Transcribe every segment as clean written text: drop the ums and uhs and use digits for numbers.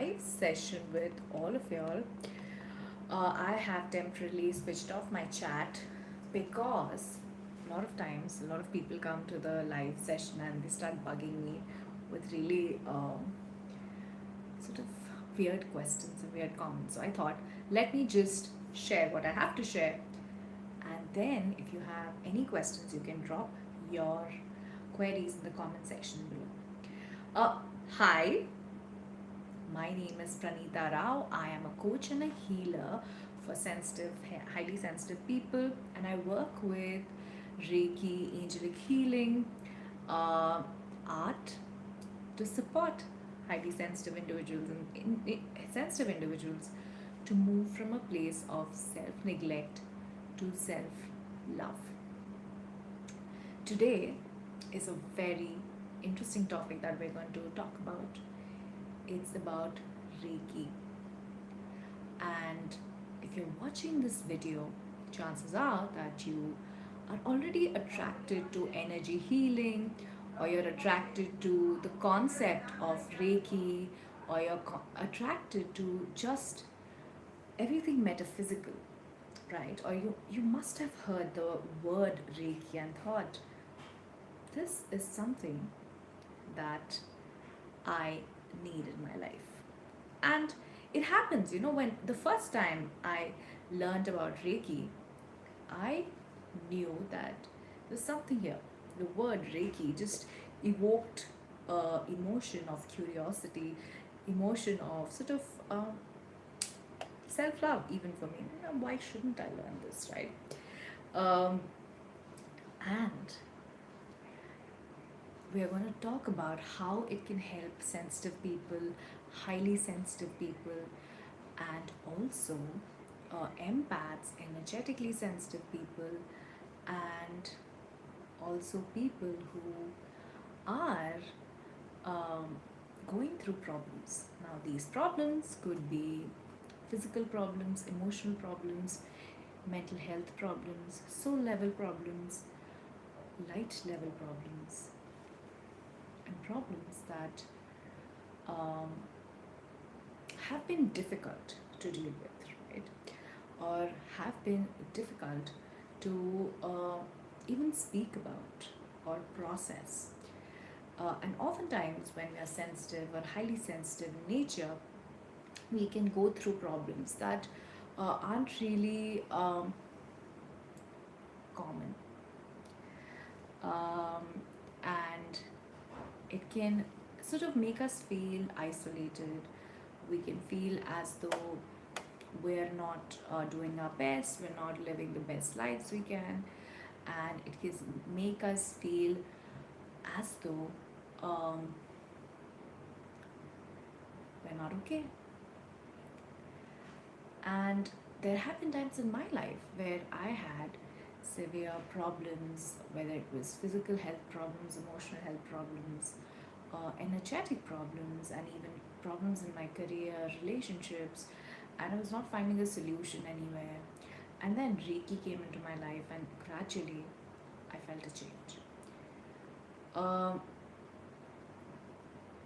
live session with all of y'all. I have temporarily switched off my chat because a lot of times, a lot of people come to the live session and they start bugging me with really sort of weird questions and weird comments. So I thought, let me just share what I have to share. And then, if you have any questions, you can drop your queries in the comment section below. Hi, my name is Pranita Rao. I am a coach and a healer for sensitive, highly sensitive people, and I work with Reiki, angelic healing, uh, art to support highly sensitive individuals and sensitive individuals to move from a place of self neglect to self love. Today is a very interesting topic that we're going to talk about. It's about Reiki. And if you're watching this video, chances are that you are already attracted to energy healing, or you're attracted to the concept of Reiki, or you're attracted to just everything metaphysical, right? Or you must have heard the word Reiki and thought, this is something that I need in my life. And it happens, when the first time I learned about Reiki, I knew that there's something here. The word Reiki just evoked emotion of curiosity, emotion of sort of self love, even for me. Why shouldn't I learn this, right? Um, and we are going to talk about how it can help sensitive people, highly sensitive people, and also empaths, energetically sensitive people, and also people who are um, going through problems. Now, these problems could be physical problems, emotional problems, mental health problems, soul level problems, light level problems, and problems that um, have been difficult to deal with, right? Or have been difficult to even speak about or process. And oftentimes, when we are sensitive or highly sensitive in nature, we can go through problems that aren't really common. Um, and it can sort of make us feel isolated. We can feel as though we're not doing our best, we're not living the best lives we can, and it can make us feel as though we're not okay. And there have been times in my life where I had severe problems, whether it was physical health problems, emotional health problems, energetic problems, and even problems in my career, relationships, and I was not finding a solution anywhere. And then Reiki came into my life, and gradually I felt a change. Um,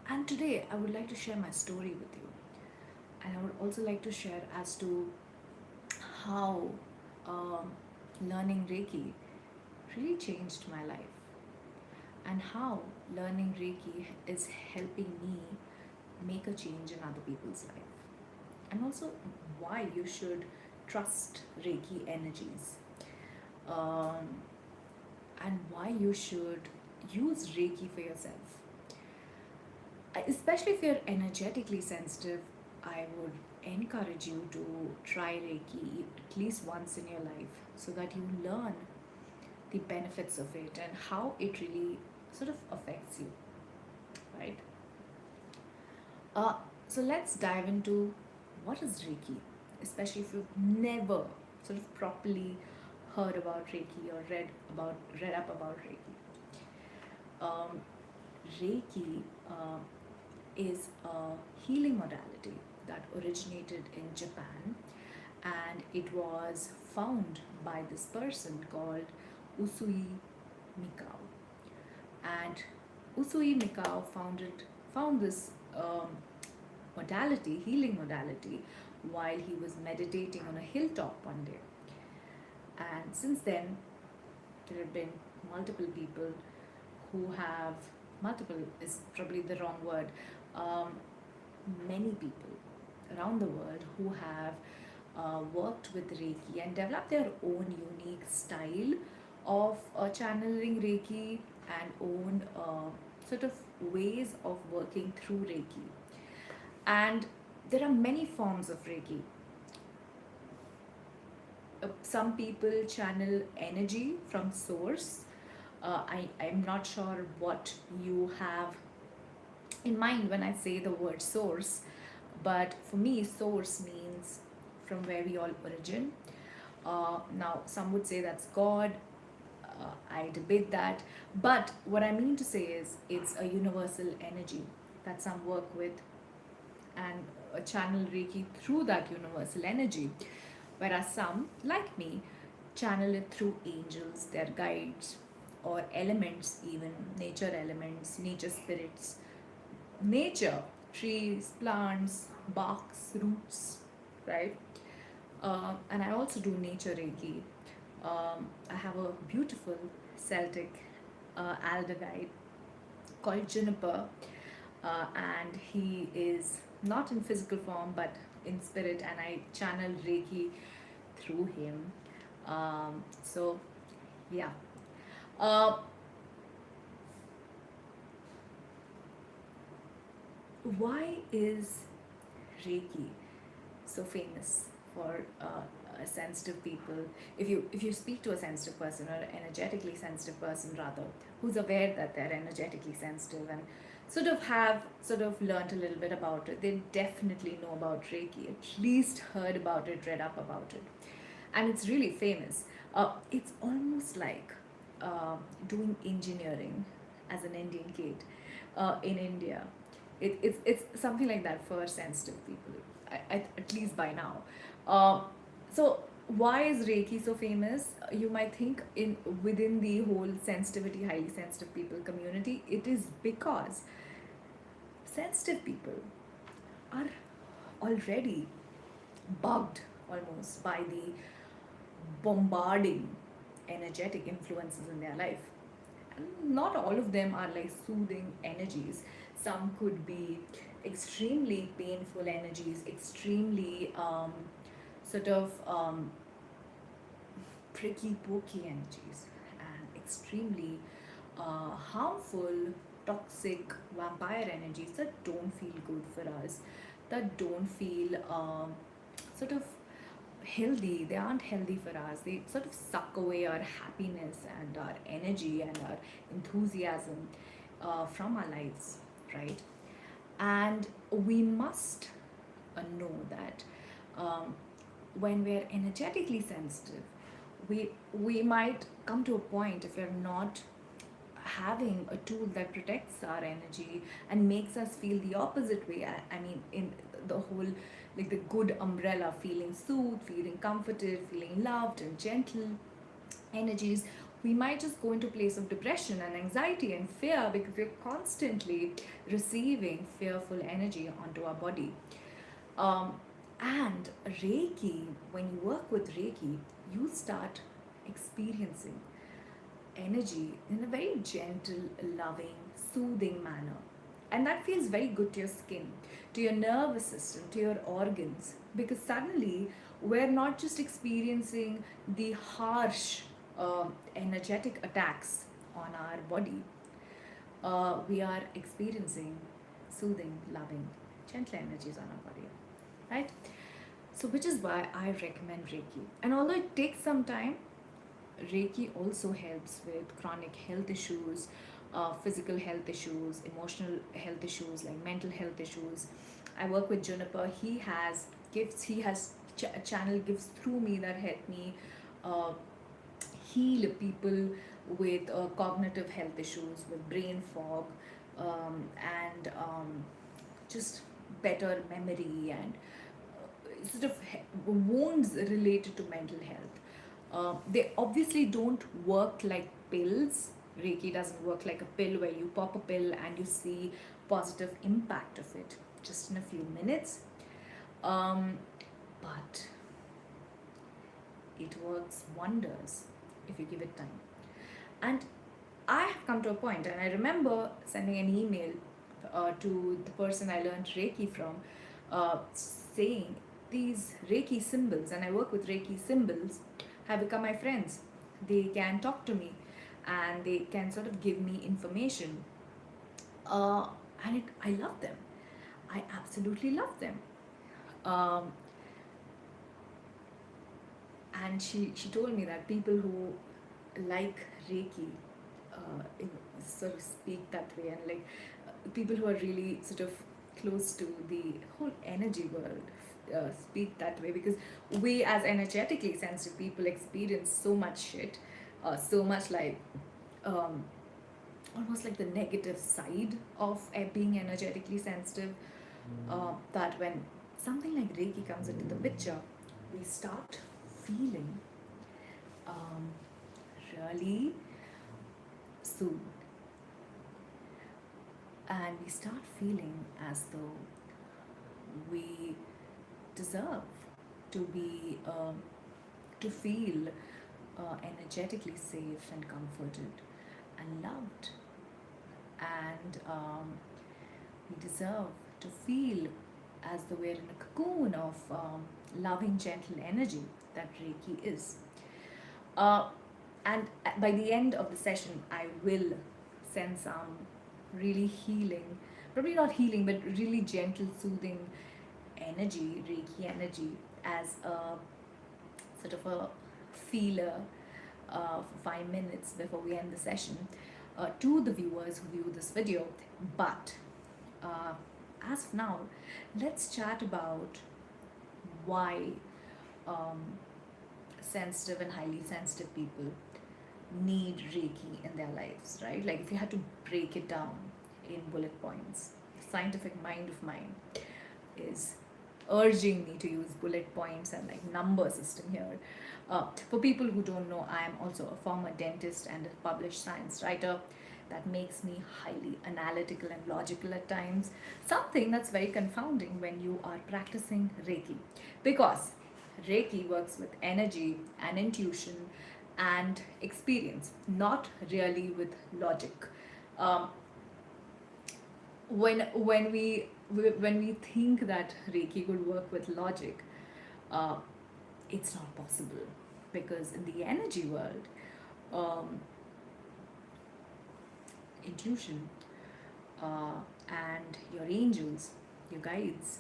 and today I would like to share my story with you, and I would also like to share as to how um, learning Reiki really changed my life, and how learning Reiki is helping me make a change in other people's life, and also why you should trust Reiki energies, um, and why you should use Reiki for yourself. Especially if you're energetically sensitive, I would encourage you to try Reiki at least once in your life so that you learn the benefits of it and how it really sort of affects you, right? Uh, so let's dive into what is Reiki, especially if you've never sort of properly heard about Reiki or read up about Reiki. Um, Reiki is a healing modality that originated in Japan, and it was found by this person called Usui Mikao. And Usui Mikao found this. modality, healing modality, while he was meditating on a hilltop one day. And since then, there have been multiple people who have, multiple is probably the wrong word, um, many people around the world who have worked with Reiki and developed their own unique style of channeling Reiki and own sort of ways of working through Reiki. And there are many forms of Reiki. Some people channel energy from source. I'm not sure what you have in mind when I say the word source, but for me, source means from where we all origin. Now, some would say that's God. I debate that. But what I mean to say is it's a universal energy that some work with and channel Reiki through that universal energy. Whereas some, like me, channel it through angels, their guides, or elements, even nature elements, nature spirits, nature, trees, plants, barks, roots, right? And I also do nature Reiki. I have a beautiful Celtic alder guide called Juniper, and he is not in physical form but in spirit, and I channel Reiki through him. So, yeah. Uh, why is Reiki so famous for sensitive people? If you speak to a sensitive person, or energetically sensitive person rather, who's aware that they're energetically sensitive and sort of learned a little bit about it, they definitely know about Reiki, at least heard about it, read up about it, and it's really famous. It's almost like doing engineering as an Indian kid in India. It's something like that for sensitive people, at least by now. So why is Reiki so famous? You might think in within the whole sensitivity, highly sensitive people community, it is because sensitive people are already bugged almost by the bombarding energetic influences in their life. And not all of them are like soothing energies. Some could be extremely painful energies, extremely sort of pricky pokey energies, and extremely harmful toxic vampire energies that don't feel good for us, that don't feel sort of healthy. They aren't healthy for us. They sort of suck away our happiness and our energy and our enthusiasm from our lives, right? And we must know that um, when we're energetically sensitive, we might come to a point, if we're not having a tool that protects our energy and makes us feel the opposite way. I mean, in the whole, like the good umbrella, feeling soothed, feeling comforted, feeling loved and gentle energies, we might just go into a place of depression and anxiety and fear because we're constantly receiving fearful energy onto our body. um, and Reiki, when you work with Reiki, you start experiencing energy in a very gentle, loving, soothing manner. And that feels very good to your skin, to your nervous system, to your organs, because suddenly we're not just experiencing the harsh energetic attacks on our body, we are experiencing soothing, loving, gentle energies on our body, right? So, which is why I recommend Reiki. And although it takes some time, Reiki also helps with chronic health issues, physical health issues, emotional health issues, like mental health issues. I work with Juniper. He has gifts. He has channel gifts through me that help me uh, heal people with cognitive health issues, with brain fog, and just better memory and sort of wounds related to mental health. They obviously don't work like pills. Reiki doesn't work like a pill where you pop a pill and you see positive impact of it. just in a few minutes. Um, but it works wonders if you give it time. And I have come to a point, and I remember sending an email to the person I learned Reiki from, saying these Reiki symbols, and I work with Reiki symbols, have become my friends. They can talk to me, and they can sort of give me information, uh, and I love them. I absolutely love them. Um, and she told me that people who like Reiki, in, sort of speak that way, and like people who are really sort of close to the whole energy world speak that way, because we as energetically sensitive people experience so much shit, so much like um, almost like the negative side of being energetically sensitive, that when something like Reiki comes into the picture, we start feeling um, really soothed, and we start feeling as though we deserve to be to feel energetically safe and comforted and loved, and we deserve to feel as though we're in a cocoon of loving, gentle energy that Reiki is. Uh, and by the end of the session, I will send some really healing, probably not healing, but really gentle, soothing energy, Reiki energy, as a sort of a feeler for 5 minutes before we end the session to the viewers who view this video. But uh, as of now, let's chat about why um, sensitive and highly sensitive people need Reiki in their lives, right? Like if you had to break it down in bullet points, the scientific mind of mine is urging me to use bullet points and like number system here. For people who don't know, I am also a former dentist and a published science writer. That makes me highly analytical and logical at times, something that's very confounding when you are practicing Reiki, because Reiki works with energy and intuition and experience, not really with logic. Um, when we think that Reiki could work with logic, uh, it's not possible, because in the energy world, um, intuition and your angels, your guides,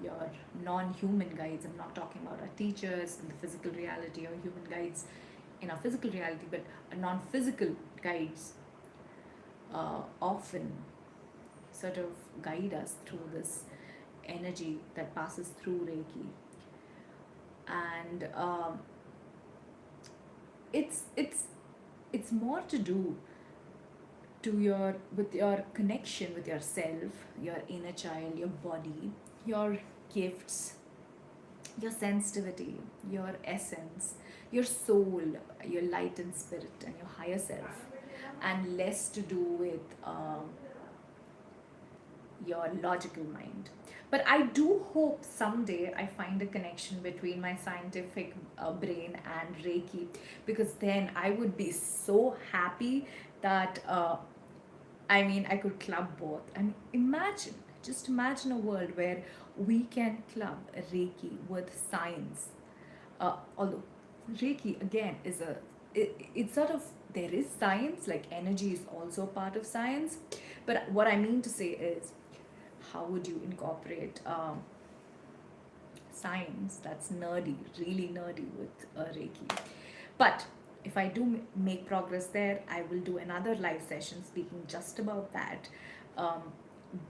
your non-human guides. I'm not talking about our teachers in the physical reality or human guides in our physical reality, but non-physical guides often sort of guide us through this energy that passes through Reiki, and it's more to do to your with your connection with yourself, your inner child, your body, your gifts, your sensitivity, your essence, your soul, your light and spirit, and your higher self, and less to do with your logical mind. But I do hope someday I find a connection between my scientific brain and Reiki, because then I would be so happy that I mean, I could club both. I mean, just imagine a world where we can club Reiki with science. Although Reiki again is it's sort of, there is science, like energy is also part of science. But what I mean to say is, how would you incorporate science that's nerdy, really nerdy, with Reiki? But if I do make progress there, I will do another live session speaking just about that. Um,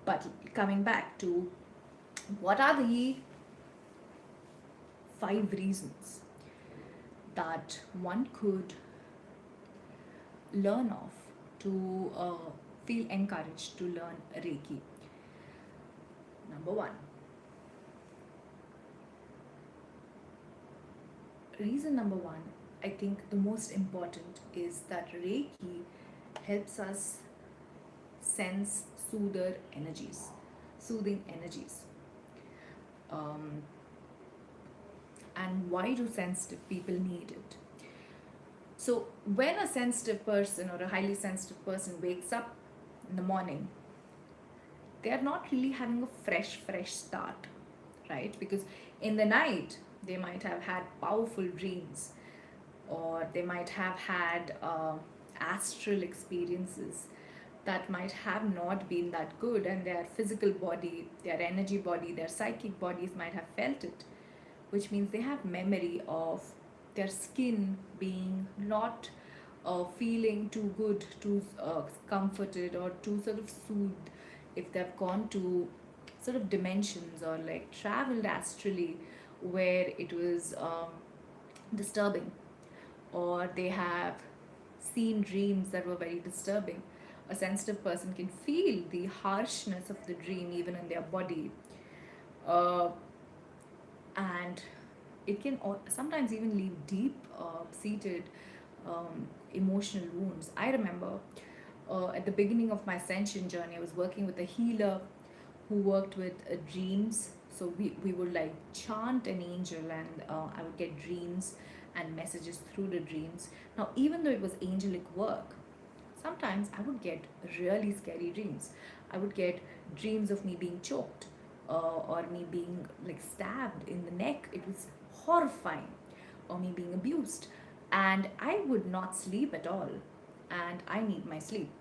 but coming back to, what are the 5 reasons that one could learn of to feel encouraged to learn Reiki? Number one, reason number one, I think the most important, is that Reiki helps us sense soother energies. soothing energies. Um, and why do sensitive people need it? So, when a sensitive person or a highly sensitive person wakes up in the morning, they are not really having a fresh start, right? Because in the night, they might have had powerful dreams, or they might have had astral experiences that might have not been that good, and their physical body, their energy body, their psychic bodies might have felt it, which means they have memory of their skin being not feeling too good, too comforted, or too sort of soothed if they've gone to sort of dimensions or like traveled astrally where it was disturbing, or they have seen dreams that were very disturbing. A sensitive person can feel the harshness of the dream even in their body, uh, and it can sometimes even leave deep seated emotional wounds. I remember at the beginning of my ascension journey, I was working with a healer who worked with dreams. So we would like chant an angel, and I would get dreams and messages through the dreams. Now, even though it was angelic work, sometimes I would get really scary dreams. I would get dreams of me being choked, or me being like stabbed in the neck. It was horrifying, or me being abused. And I would not sleep at all. And I need my sleep.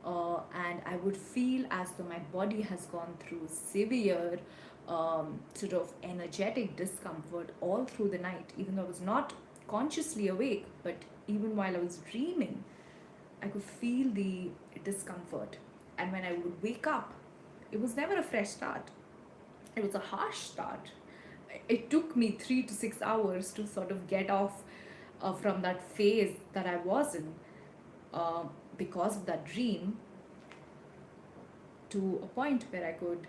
And I would feel as though my body has gone through severe sort of energetic discomfort all through the night, even though I was not consciously awake, but even while I was dreaming, I could feel the discomfort. And when I would wake up, it was never a fresh start. It was a harsh start. It took me 3 to 6 hours to sort of get off from that phase that I was in, uh, because of that dream, to a point where I could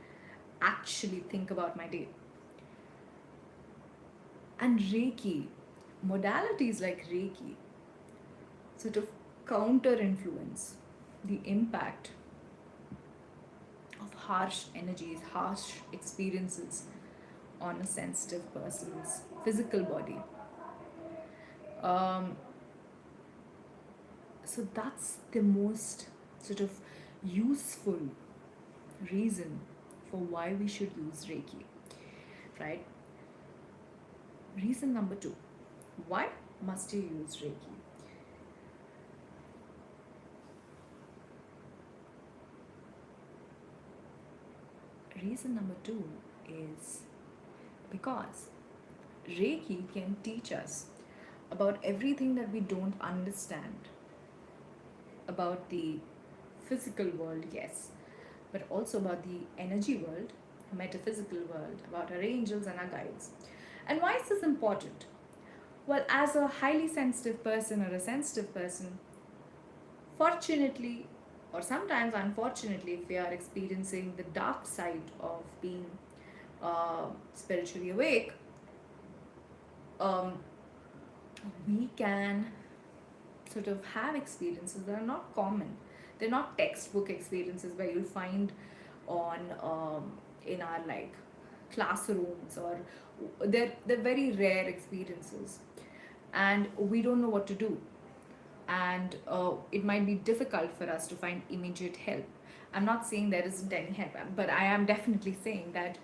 actually think about my day. And Reiki, modalities like Reiki, sort of counter influence the impact of harsh energies, harsh experiences on a sensitive person's physical body. Um, so that's the most sort of useful reason for why we should use Reiki, right? Reason number two, why must you use Reiki? Reason number two is because Reiki can teach us about everything that we don't understand about the physical world, yes, but also about the energy world, metaphysical world, about our angels and our guides. And why is this important? Well, as a highly sensitive person or a sensitive person, fortunately, or sometimes unfortunately, if we are experiencing the dark side of being spiritually awake, um, we can sort of have experiences that are not common. They're not textbook experiences where you'll find on in our like classrooms, or they're very rare experiences, and we don't know what to do, and it might be difficult for us to find immediate help. I'm not saying there isn't any help, but I am definitely saying that,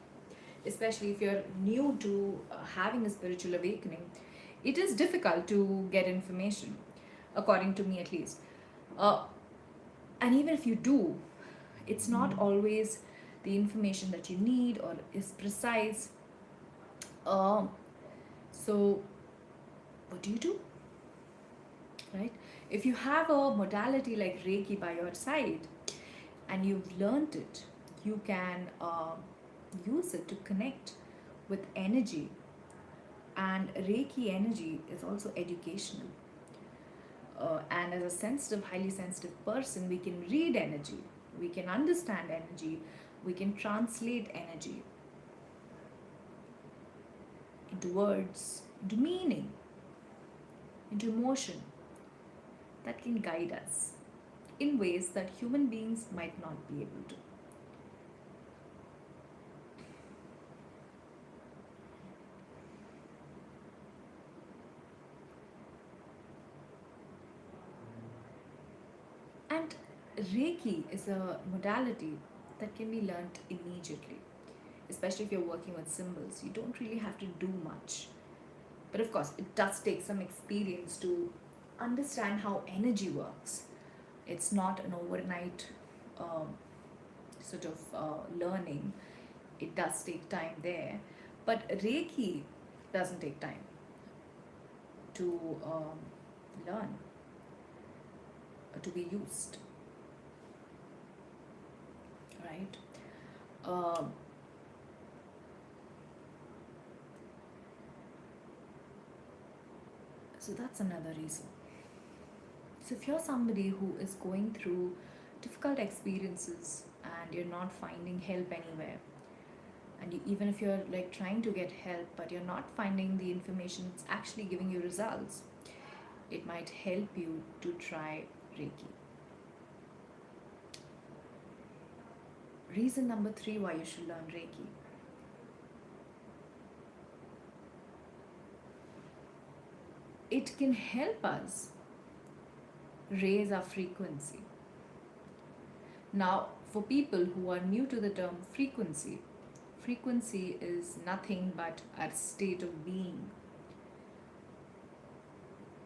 especially if you're new to having a spiritual awakening, it is difficult to get information, according to me at least. Uh, and even if you do, it's not always the information that you need or is precise. Um, so, what do you do? Right? If you have a modality like Reiki by your side and you've learned it, you can use it to connect with energy. And Reiki energy is also educational. And as a sensitive, highly sensitive person, we can read energy, we can understand energy, we can translate energy into words, into meaning, into emotion that can guide us in ways that human beings might not be able to. Reiki is a modality that can be learnt immediately, especially if you're working with symbols. You don't really have to do much. But of course, it does take some experience to understand how energy works. It's not an overnight um, learning. It does take time there. But Reiki doesn't take time to learn, to be used, right? Um, so that's another reason. So if you're somebody who is going through difficult experiences and you're not finding help anywhere, and even if you're like trying to get help but you're not finding the information that's actually giving you results, it might help you to try Reiki. Reason number 3 why you should learn Reiki: it can help us raise our frequency. Now, for people who are new to the term frequency, frequency is nothing but our state of being,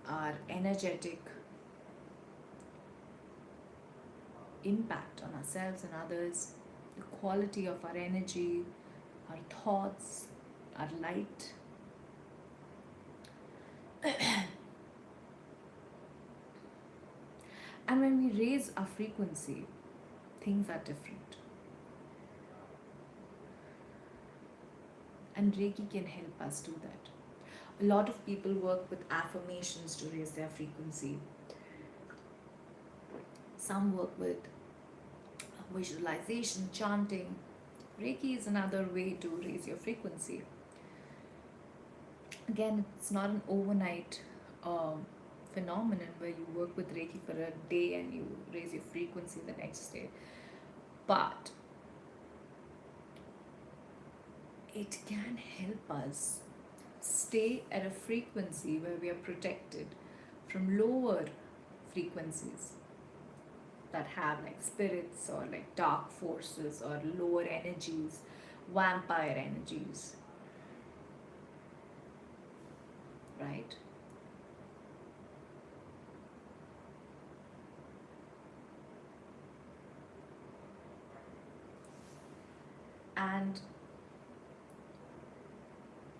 our energetic impact on ourselves and others, the quality of our energy, our thoughts, our light. And when we raise our frequency, things are different. And Reiki can help us do that. A lot of people work with affirmations to raise their frequency. Some work with visualization, chanting. Reiki is another way to raise your frequency. Again, it's not an overnight phenomenon where you work with Reiki for a day and you raise your frequency the next day. But it can help us stay at a frequency where we are protected from lower frequencies that have like spirits or like dark forces or lower energies, vampire energies, right? And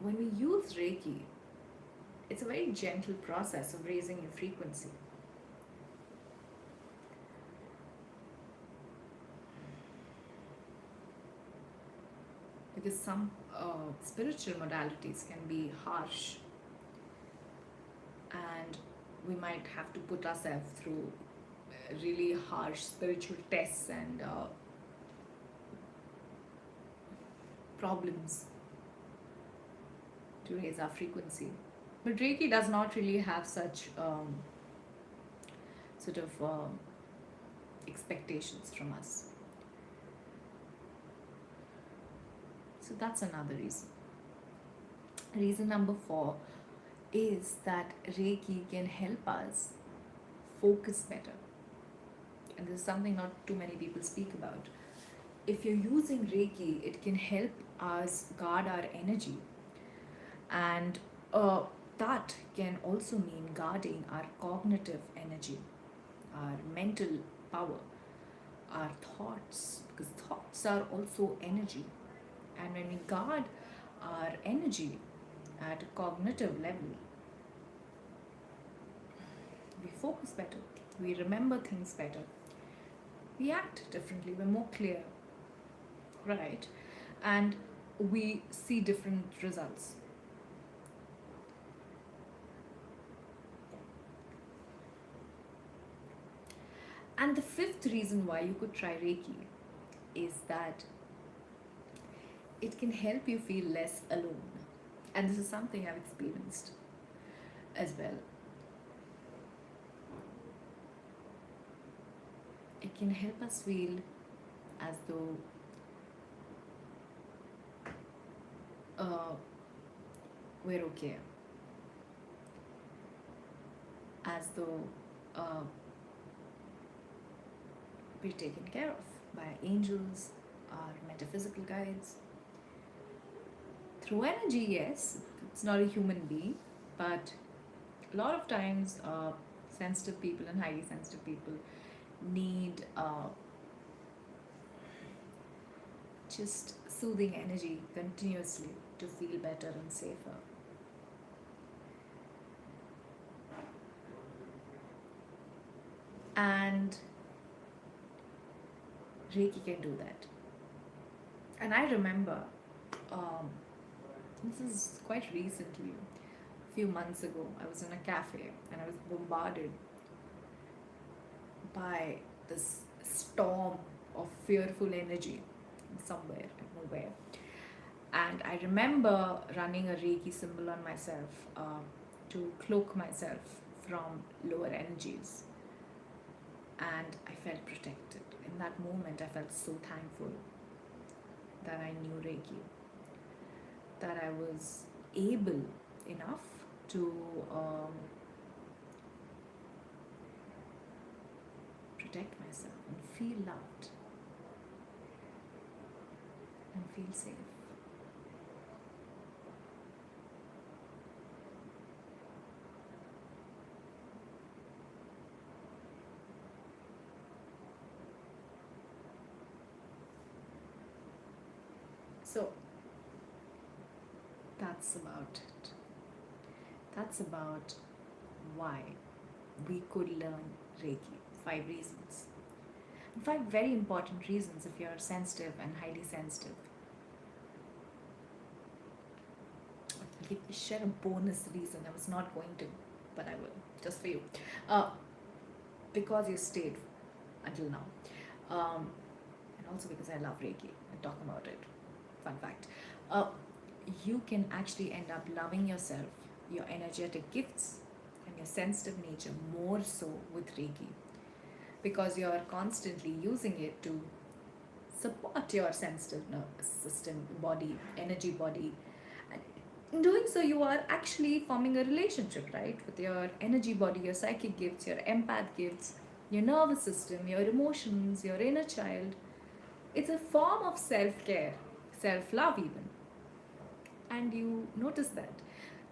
when we use Reiki, it's a very gentle process of raising your frequency. Because some spiritual modalities can be harsh, and we might have to put ourselves through really harsh spiritual tests and problems to raise our frequency. But Reiki does not really have such sort of expectations from us. So that's another reason. Reason number 4 is that Reiki can help us focus better. And this is something not too many people speak about. If you're using Reiki, it can help us guard our energy. And that can also mean guarding our cognitive energy, our mental power, our thoughts, because thoughts are also energy. And when we guard our energy at a cognitive level, we focus better, we remember things better, we act differently, we're more clear, right? And we see different results. And the 5th reason why you could try Reiki is that it can help you feel less alone. And this is something I've experienced as well. It can help us feel as though we're okay, as though be taken care of by angels, our metaphysical guides. Through energy, yes, it's not a human being, but a lot of times, sensitive people and highly sensitive people need just soothing energy continuously to feel better and safer. And Reiki can do that. And I remember, um, this is quite recently, a few months ago, I was in a cafe and I was bombarded by this storm of fearful energy somewhere, nowhere. And I remember running a Reiki symbol on myself to cloak myself from lower energies. And I felt protected. In that moment, I felt so thankful that I knew Reiki, that I was able enough to um, protect myself and feel loved and feel safe. So that's about it. That's about why we could learn Reiki. 5 reasons. And 5 very important reasons if you're sensitive and highly sensitive. I'll share a bonus reason. I was not going to, but I will, just for you. Uh, because you stayed until now. And also because I love Reiki. I talk about it. Fun fact. Uh, you can actually end up loving yourself, your energetic gifts, and your sensitive nature more so with Reiki because you're constantly using it to support your sensitive nervous system, body, energy body. And in doing so, you are actually forming a relationship, right, with your energy body, your psychic gifts, your empath gifts, your nervous system, your emotions, your inner child. It's a form of self care, self love, even. And you notice that.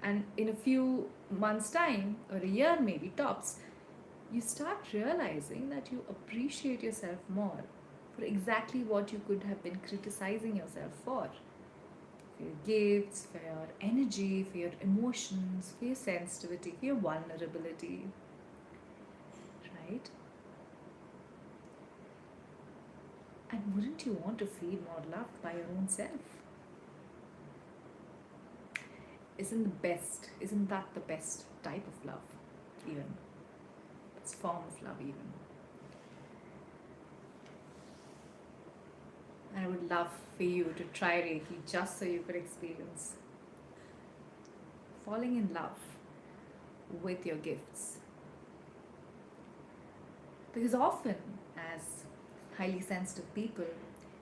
And in a few months' time, or a year maybe tops, you start realizing that you appreciate yourself more for exactly what you could have been criticizing yourself for your gifts, for your energy, for your emotions, for your sensitivity, for your vulnerability, right? And wouldn't you want to feel more loved by your own self? Isn't that the best type of love, even? It's form of love, even. And I would love for you to try Reiki just so you could experience falling in love with your gifts. Because often, as highly sensitive people,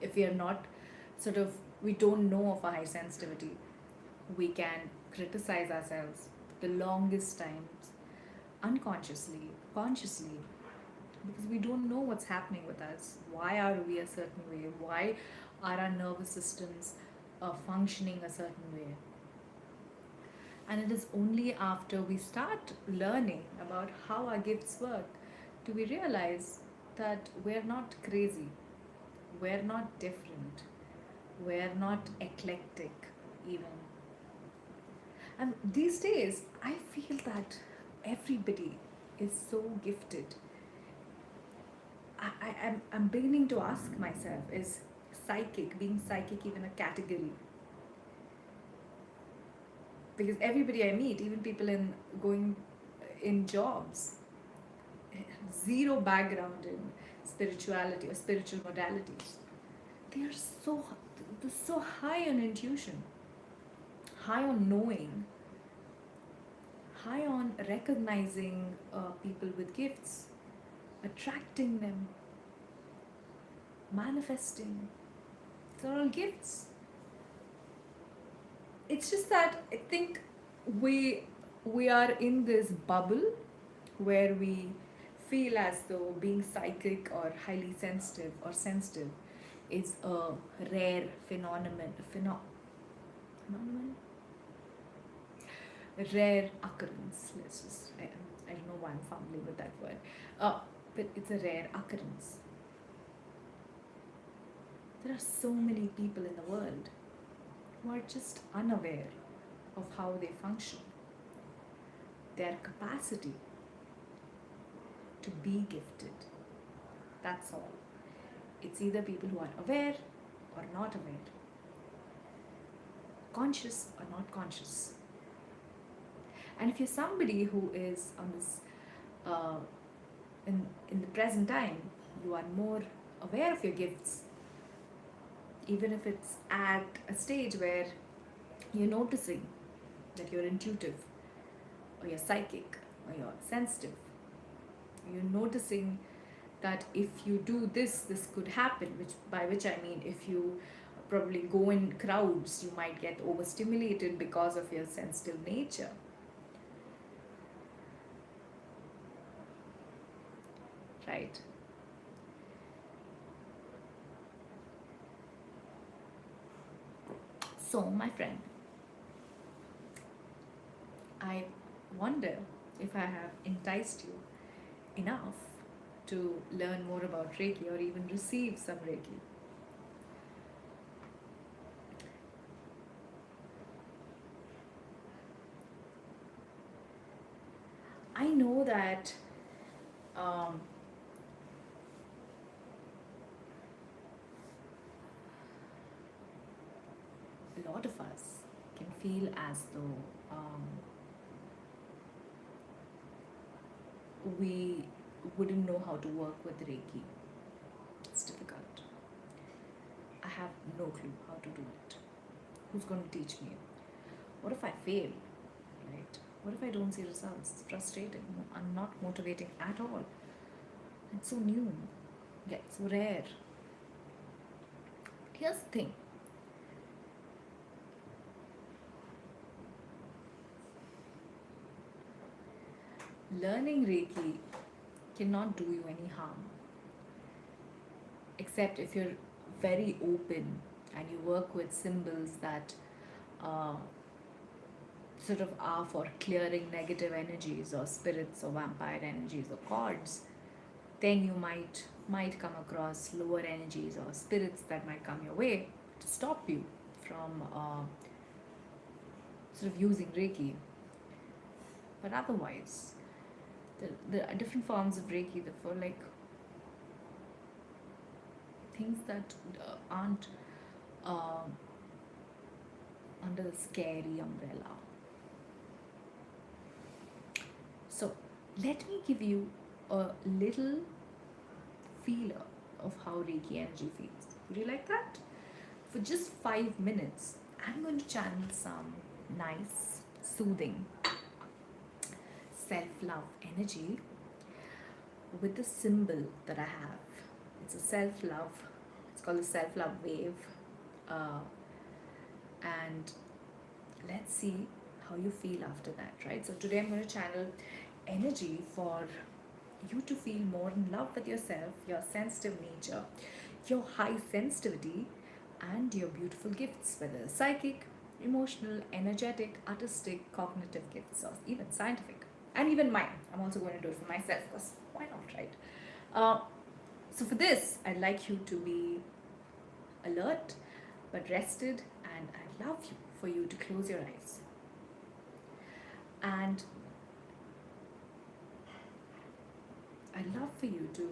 if we are not we don't know of a high sensitivity, we can criticize ourselves the longest times, unconsciously, consciously, because we don't know what's happening with us. Why are we a certain way? Why are our nervous systems functioning a certain way? And it is only after we start learning about how our gifts work do we realize that we're not crazy, we're not different, we're not eclectic, even. And these days, I feel that everybody is so gifted. I'm beginning to ask myself, is being psychic even a category? Because everybody I meet, even people in going in jobs, zero background in spirituality or spiritual modalities, they are they're so high on intuition, high on knowing, high on recognizing people with gifts, attracting them, manifesting. They're all gifts. It's just that I think we we are in this bubble where we feel as though being psychic or highly sensitive is a rare phenomenon, rare occurrence. I don't know why I'm fumbling with that word. But it's a rare occurrence. There are so many people in the world who are just unaware of how they function, their capacity to be gifted. That's all. It's either people who are aware or not aware, conscious or not conscious. And if you're somebody who is on this, uh, in the present time, you are more aware of your gifts, even if it's at a stage where you're noticing that you're intuitive or you're psychic or you're sensitive. You're noticing that if you do this, this could happen, which I mean if you probably go in crowds, you might get overstimulated because of your sensitive nature. Right? So, my friend, I wonder if I have enticed you enough to learn more about Reiki or even receive some Reiki. I know that um, a lot of us can feel as though we wouldn't know how to work with Reiki. It's difficult. I have no clue how to do it. Who's going to teach me? What if I fail? Right? What if I don't see results? It's frustrating. I'm not motivating at all. It's so new. Yeah, it's so rare. Here's the thing. Learning Reiki cannot do you any harm, except if you're very open and you work with symbols that uh, sort of are for clearing negative energies or spirits or vampire energies or cords. Then you might come across lower energies or spirits that might come your way to stop you from sort of using Reiki. But otherwise, there are different forms of Reiki that for like things that aren't uh, under the scary umbrella. So let me give you a little feeler of how Reiki energy feels. Would you like that? For just 5 minutes, I'm going to channel some nice, soothing, self love energy with the symbol that I have. It's a self love, it's called the self love wave. Uh, and let's see how you feel after that, right? So, today I'm going to channel energy for you to feel more in love with yourself, your sensitive nature, your high sensitivity, and your beautiful gifts, whether psychic, emotional, energetic, artistic, cognitive gifts, or even scientific, and even mine. I'm also going to do it for myself because why not, right? Uh, so, for this, I'd like you to be alert but rested, and I'd love you for you to close your eyes. And I'd love for you to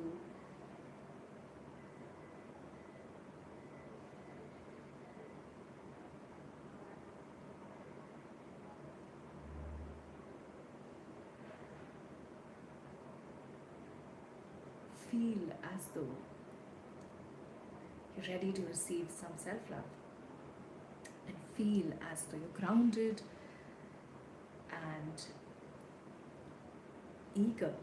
feel as though you're ready to receive some self love, and feel as though you're grounded and eager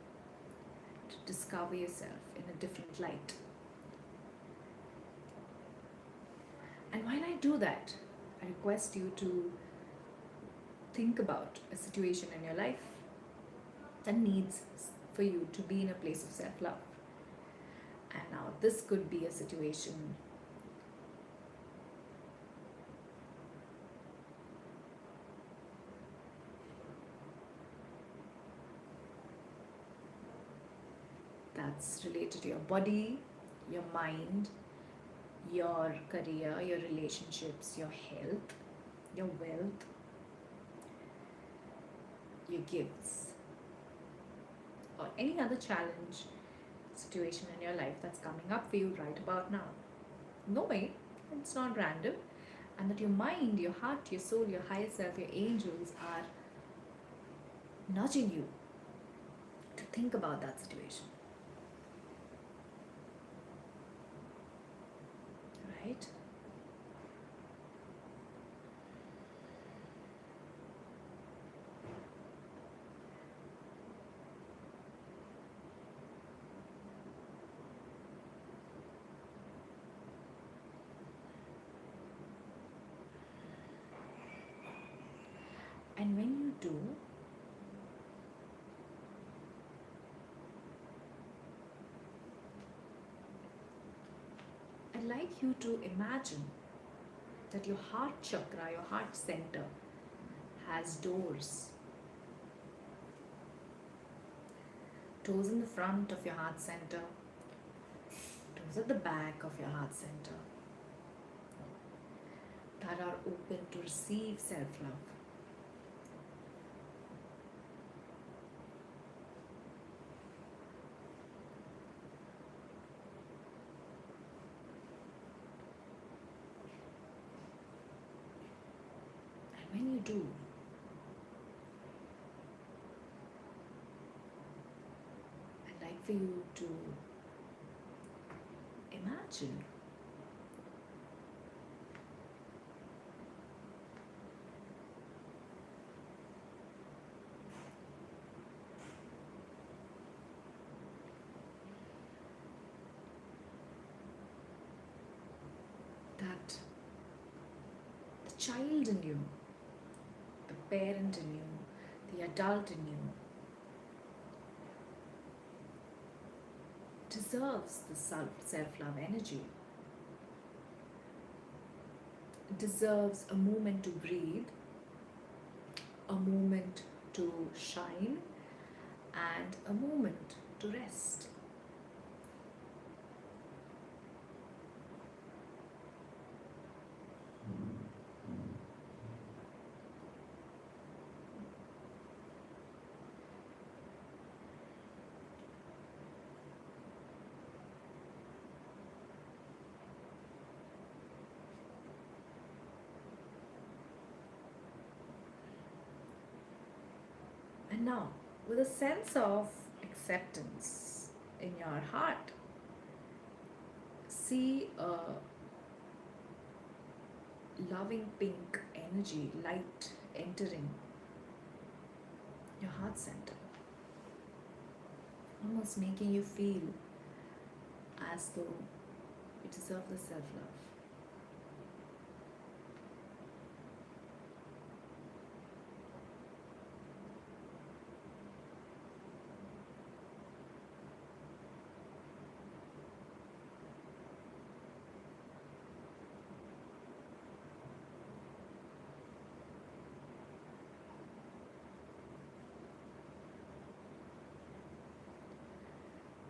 to discover yourself in a different light. And while I do that, I request you to think about a situation in your life that needs for you to be in a place of self love. And now, this could be a situation that's related to your body, your mind, your career, your relationships, your health, your wealth, your gifts, or any other challenge situation in your life that's coming up for you right about now. Knowing it's not random, and that your mind, your heart, your soul, your higher self, your angels are nudging you to think about that situation, right? And when you do, I'd like you to imagine that your heart chakra, your heart center, has doors. Toes in the front of your heart center, toes at the back of your heart center, that are open to receive self love. And when you do, I'd like for you to imagine that the child in you, the parent in you, the adult in you deserves the self-love energy. It deserves a moment to breathe, a moment to shine, and a moment to rest. And now, with a sense of acceptance in your heart, see a loving pink energy, light entering your heart center, almost making you feel as though you deserve the self love.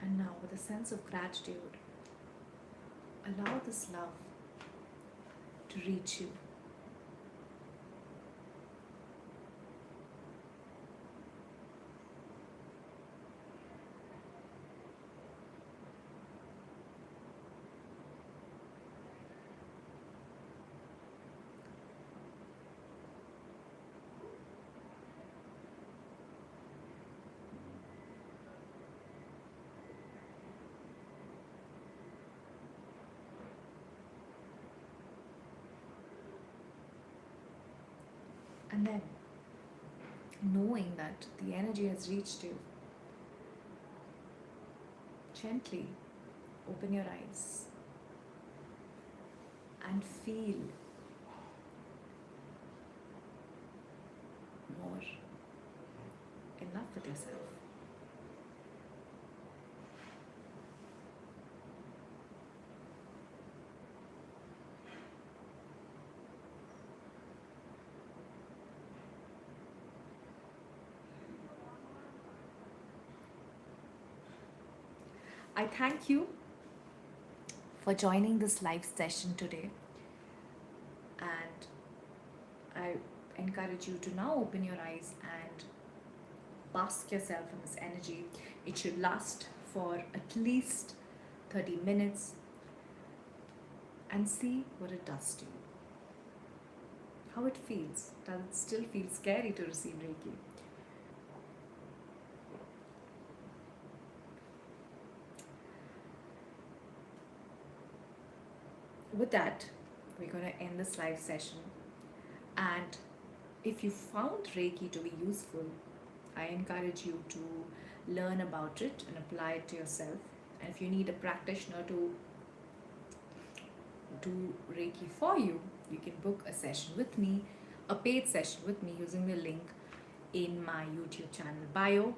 And now, with a sense of gratitude, allow this love to reach you. And then, knowing that the energy has reached you, gently open your eyes and feel more in love with yourself. I thank you for joining this live session today, and I encourage you to now open your eyes and bask yourself in this energy. It should last for at least 30 minutes and see what it does to you. How it feels. Does it still feel scary to receive Reiki? With that, we're going to end this live session. And if you found Reiki to be useful, I encourage you to learn about it and apply it to yourself. And if you need a practitioner to do Reiki for you, you can book a session with me, a paid session with me using the link in my YouTube channel bio.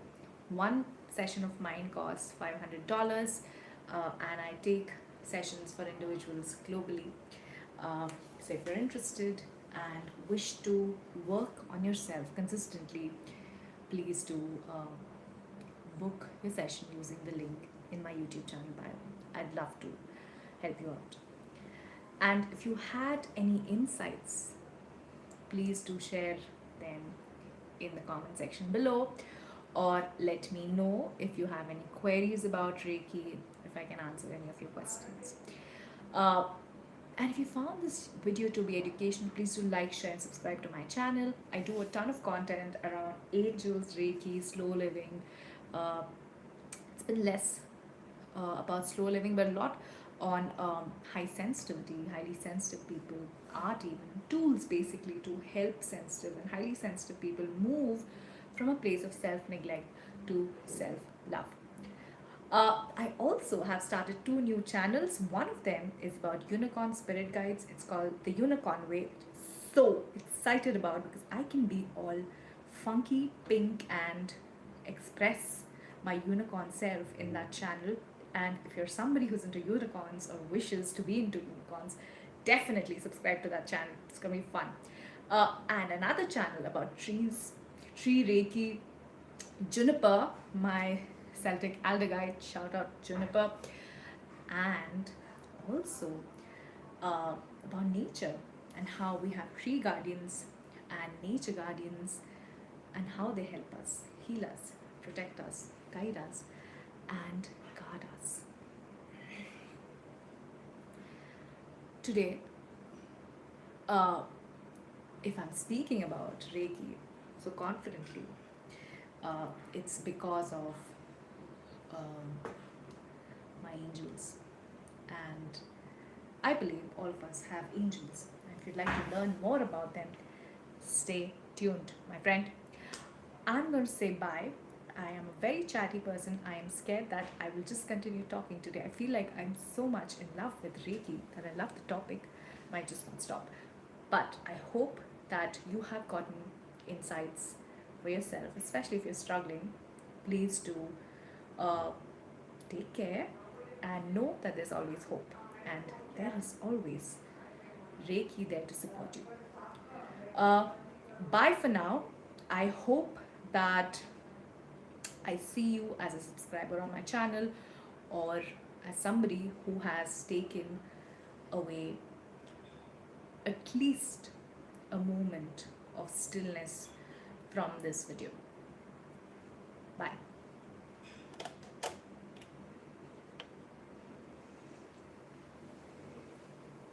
One session of mine costs $500, and I take sessions for individuals globally. So if you're interested and wish to work on yourself consistently, please do book your session using the link in my YouTube channel bio. I'd love to help you out. And if you had any insights, please do share them in the comment section below, or let me know if you have any queries about Reiki, if I can answer any of your questions. And if you found this video to be educational, please do like, share, and subscribe to my channel. I do a ton of content around angels, Reiki, slow living. It's been less about slow living, but a lot on high sensitivity, highly sensitive people, art, even tools basically to help sensitive and highly sensitive people move from a place of self neglect to self love. I also have started 2 new channels. One of them is about unicorn spirit guides. It's called The Unicorn Way. So excited about, because I can be all funky, pink, and express my unicorn self in that channel. And if you're somebody who's into unicorns or wishes to be into unicorns, definitely subscribe to that channel. It's gonna be fun. And another channel about trees, tree Reiki, juniper, my Celtic aldehyde, shout out juniper, and also about nature and how we have tree guardians and nature guardians and how they help us, heal us, protect us, guide us, and guard us. Today, if I'm speaking about Reiki so confidently, it's because of my angels. And I believe all of us have angels. And if you'd like to learn more about them, stay tuned, my friend. I'm going to say bye. I am a very chatty person. I am scared that I will just continue talking today. I feel like I'm so much in love with Reiki that I love the topic. Might just not stop. But I hope that you have gotten insights for yourself, especially if you're struggling. Please do take care and know that there's always hope, and there is always Reiki there to support you. Bye for now. I hope that I see you as a subscriber on my channel, or as somebody who has taken away at least a moment of stillness from this video. Bye.